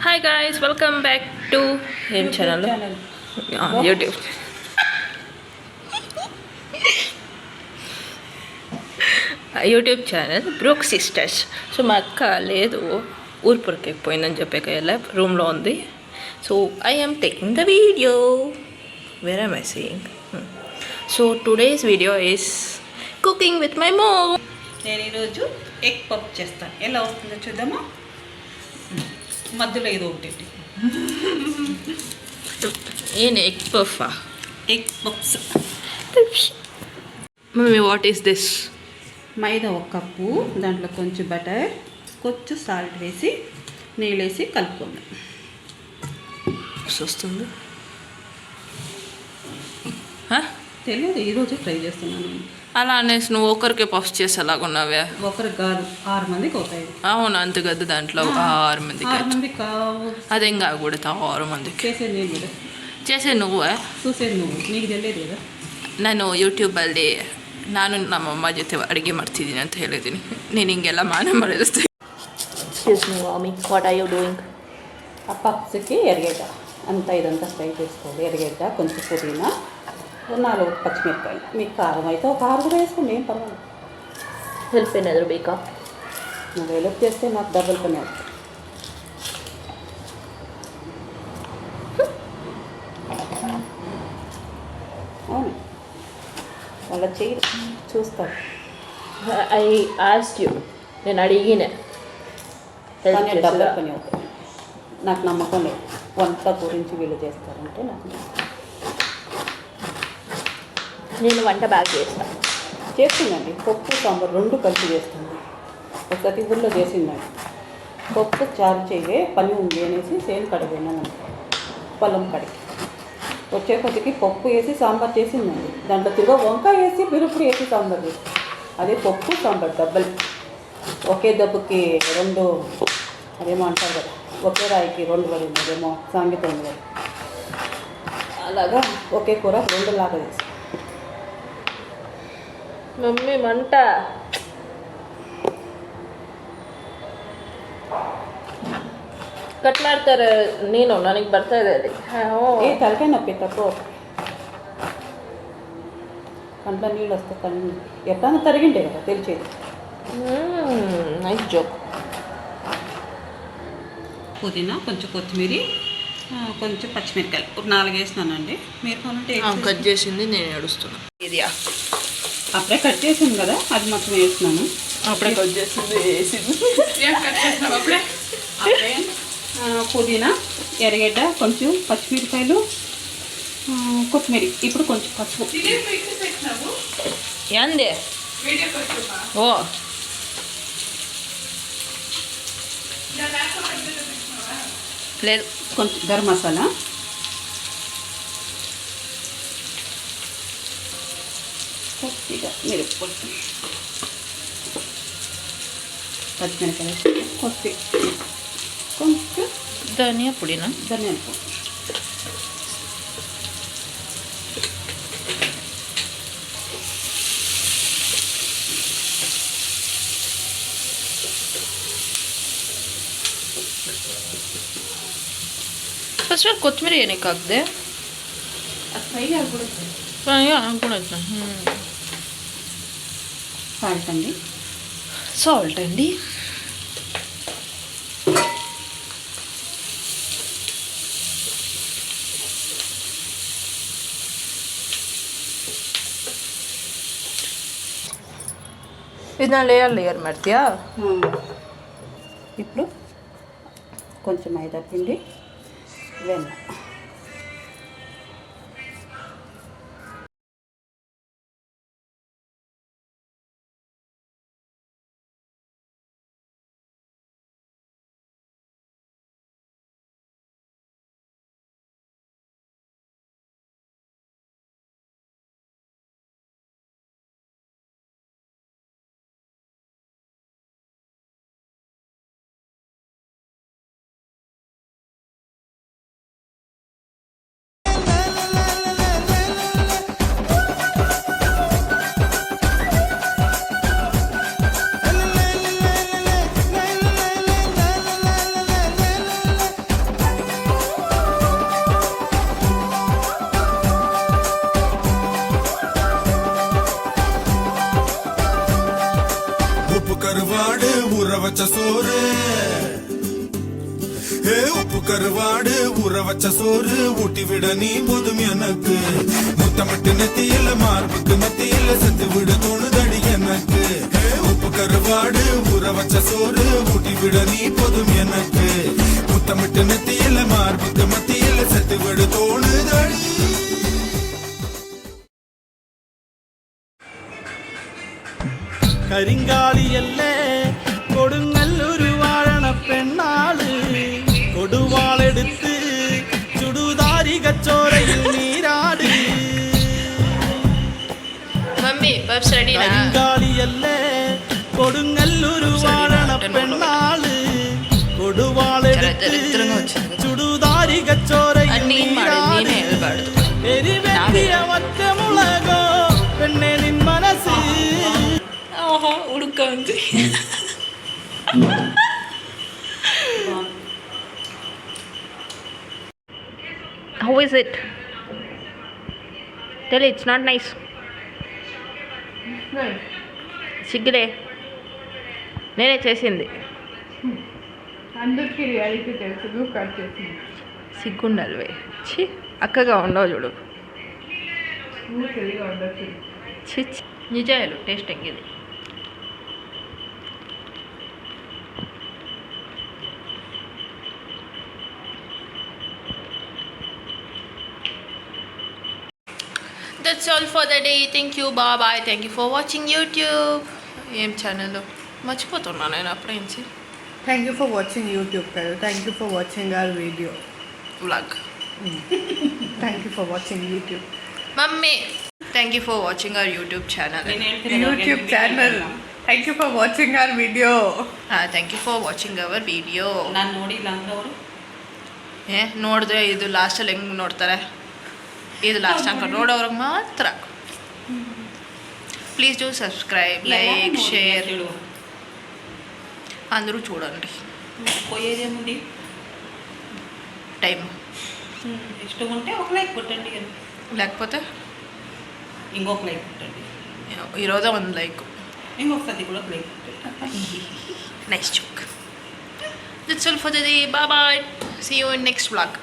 Hi guys, welcome back to him channel. YouTube. YouTube channel Brook sisters. So మా అక్క లేదు, ఊరిపూరికి ఎక్కిపోయిందని చెప్పాక వెళ్ళా, రూమ్లో ఉంది. So I am taking the video. Where am I seeing? So today's video is cooking with my mom. నేను ఈరోజు ఎగ్ పఫ్ చేస్తాను. ఎలా వస్తుందో చూద్దామా? మధ్యలో ఏదో ఒకటి. ఏం ఎగ్ పఫా? Egg puffs. Mummy, what is this? మైదా 1 కప్పు, దాంట్లో కొంచెం బటర్, కొంచెం సాల్ట్ వేసి నీళ్ళు వేసి కలుపుకుందాం. వస్తుంది తెలియదు, ఈరోజు ట్రై చేస్తున్నాను. అలా అనేసి నువ్వు ఒకరికే పఫ్ చేసేలాగున్నావే. ఒకరికి కాదు, 6 మందికి అవుతాయి. అవును, అంతే కదా. దాంట్లో 6 మందికి కావు. అదేం కాకూడదు. 6 మందికి చేసేది నేను కూడా. చేసేది నువ్వే, చూసేది నువ్వు. నీకు తెలియదు కదా. ನಾನು ಯೂಟ್ಯೂಬಲ್ಲಿ ನಾನು ನಮ್ಮಮ್ಮ ಜೊತೆ ಅಡುಗೆ ಮಾಡ್ತಿದ್ದೀನಿ ಅಂತ ಹೇಳಿದ್ದೀನಿ. ನೀನು ಹಿಂಗೆಲ್ಲ ಮಾನ ಮಾಡಿಸ್ತೀನಿ. Excuse me mummy, what are you doing? ఆ పప్స్కి ఎరగడ్డ అంతా ఇదంతా ఫ్రై చేసుకోవాలి. ఎరగడ్డ, కొంచెం పుదీనా, 4 పచ్చిమిరపకాయలు. మీకు కారం అయితే ఒక 6 కూడా వేసుకోండి, ఏం పర్వాలేదు. ಹೆಲ್ಪ್ ಏನಾದರೂ ಬೇಕಾ? నువ్వు హెల్ప్ చేస్తే నాకు డబుల్ పని అవుతుంది. అవును, వాళ్ళ చెయ్యి చూస్తారు. ఐ ఆస్క్డ్ యూ, నేను అడిగిన. కానీ డబుల్ పని అవుతుంది. నాకు నమ్మకం లేదు, వంట గురించి వీళ్ళు చేస్తారంటే నాకు నేను వంట బాగా చేస్తాను. చేస్తుందండి. పప్పు సాంబార్ 2 కలిపి చేస్తుంది. ఒకసారి ఊళ్ళో చేసిందండి. పప్పు చారు చేయే పని ఉంది అనేసి సేమ్ కడిగినాను, పొలం కడిగి వచ్చే కొద్దికి పప్పు వేసి సాంబార్ చేసిందండి. దాంట్లో తిరుగు వంకాయ వేసి బిరుపుడు వేసి సాంబార్ చేసి, అదే పప్పు సాంబార్ డబ్బలు. ఒకే దెబ్బకి 2, అదేమో అంటారు కదా, ఒకే రాయికి 2 పడింది, అదేమో సాంగీత ఉంది కదా, అలాగా ఒకే కూర 2 లాగా చేసి. మమ్మీ మంట ಕಟ್ ಮಾಡ್ತಾರೆ. ನೀನು ನನಗೆ ಬರ್ತಾ ಇದೆ ಅಲ್ಲಿ. ఏ తలకాయ నొప్పి తక్కువ, కంట్లో నీళ్ళు వస్తే కళ్ళు ఎట్లా తరిగింటే కదా తెలిసేది. Nice joke. పుదీనా, కొంచెం కొత్తిమీర, కొంచెం పచ్చిమిరకాయలు 4 వేసినానండి. మీరు కావాలంటే కట్ చేసింది నేను ఏడుస్తున్నాను. ఇది అప్పుడే కట్ చేసాను కదా, అది మొత్తం వేసినాను. అప్పుడే కట్ చేసింది వేసింది. అప్పుడే పుదీనా, ఎర్రగడ్డ, కొంచెం పచ్చిమిరకాయలు, కొత్తిమీర, ఇప్పుడు కొంచెం పసుపు. ఏంది? ఓ లేదు, కొంచెం గరం మసాలా, కొద్దిగా మిరప్పొడి, పచ్చిమిరకాయలు, కొద్దిగా కొంచెం ధనియా పొడినా? ధనియాల పొడి. ಫಸ್ಟ್ ಕೊತ್ತಂಬರಿ ಏನಕ್ಕೆ ಹಾಕಿದೆ? ಅದು ಫ್ರೈ ಆಗ್ಬಿಡುತ್ತೆ. ಫ್ರೈ ಆಗ್ಬಿಡುತ್ತೆ. సాల్ట్ అండి. సాల్ట్ అండి. ಇದನ್ನ లేయర్ ಮಾಡ್ತೀಯಾ? ఇప్పుడు కొంచెం మైదా పిండి, వెన్న. வச்ச சோறு உப்பு கருவாடு ஊற வச்ச சோறு ஊட்டி விட நீ போதும் எனக்கு முத்தமிட்டு நெத்தியில மார்புக்கு நெத்தியில செத்து விட தோணுதடி எனக்கு உப்பு கருவாடு ஊற வச்ச சோறு ஊட்டி விட நீ போதும் எனக்கு முத்தமிட்டு நெத்தியில மார்புக்கு மத்தியில செத்து விட தோணுதடி. കരിങ്കാളിയല്ലേ കൊടുങ്ങല്ലൊരു വാഴണ പെണ്ണാള് കൊടുവാളെടുത്ത് ചുടുതാരി കച്ചോരയിൽ നീരാട് మమ్మీ పప్స్ రెడీనా കരിങ്കാളിയല്ലേ കൊടുങ്ങല്ലൊരു വാഴണ പെണ്ണാള് കൊടുവാളെടുത്ത് ചുടുതാരി കച്ചോരയിൽ നീരാട് എരിവെട്ടിയ ഒറ്റമുളകോ പെണ്ണെ നിൻ മനസ്സ് ఆహా ఉడుక ఉంది How is it? Tell it's not nice. సిగ్గులే నేనే చేసింది అందరికీ రియాలిటీ తెలుసు నువ్వు కట్ చేసింది సిగ్గుండాలివే ఛీ అక్కగా ఉండవు చూడు నువ్వు తెలియగా ఉండొచ్చు ఛీ ఛీ. నిజాలు టేస్టింగ్ ఇది That's all for the day. Thank you. Bye bye. Thank you for watching YouTube. ఏం ఛానల్ మర్చిపోతున్నా నేను అప్పుడే నుంచి thank you for watching YouTube కదా thank you for watching our video vlog thank you for watching YouTube mummy thank you for watching our YouTube channel YouTube channel thank you for watching our video thank you for watching our video ನಾನು ನೋಡಿಲ್ಲ ಅಂದ್ರೆ ಅವರು ನೋಡಿದ್ರೆ ಇದು ಲಾಸ್ಟಲ್ಲಿ ಹೆಂಗೆ ನೋಡ್ತಾರೆ ಇದು ಲಾಸ್ಟ್ ಅನ್ಕೊಂಡು ನೋಡೋವ್ರಿಗೆ ಮಾತ್ರ please do subscribe like share అందరూ చూడండి పోయేదేముంది టైం ఇష్టం ఉంటే ఒక లైక్ కొట్టండి లేకపోతే ఇంకొక లైక్ కొట్టండి ఈరోజే ಒಂದು లైక్ ఇంకొకసారి కూడా ఒక లైక్ కొట్టండి nice joke that's all for the day bye bye see you in next vlog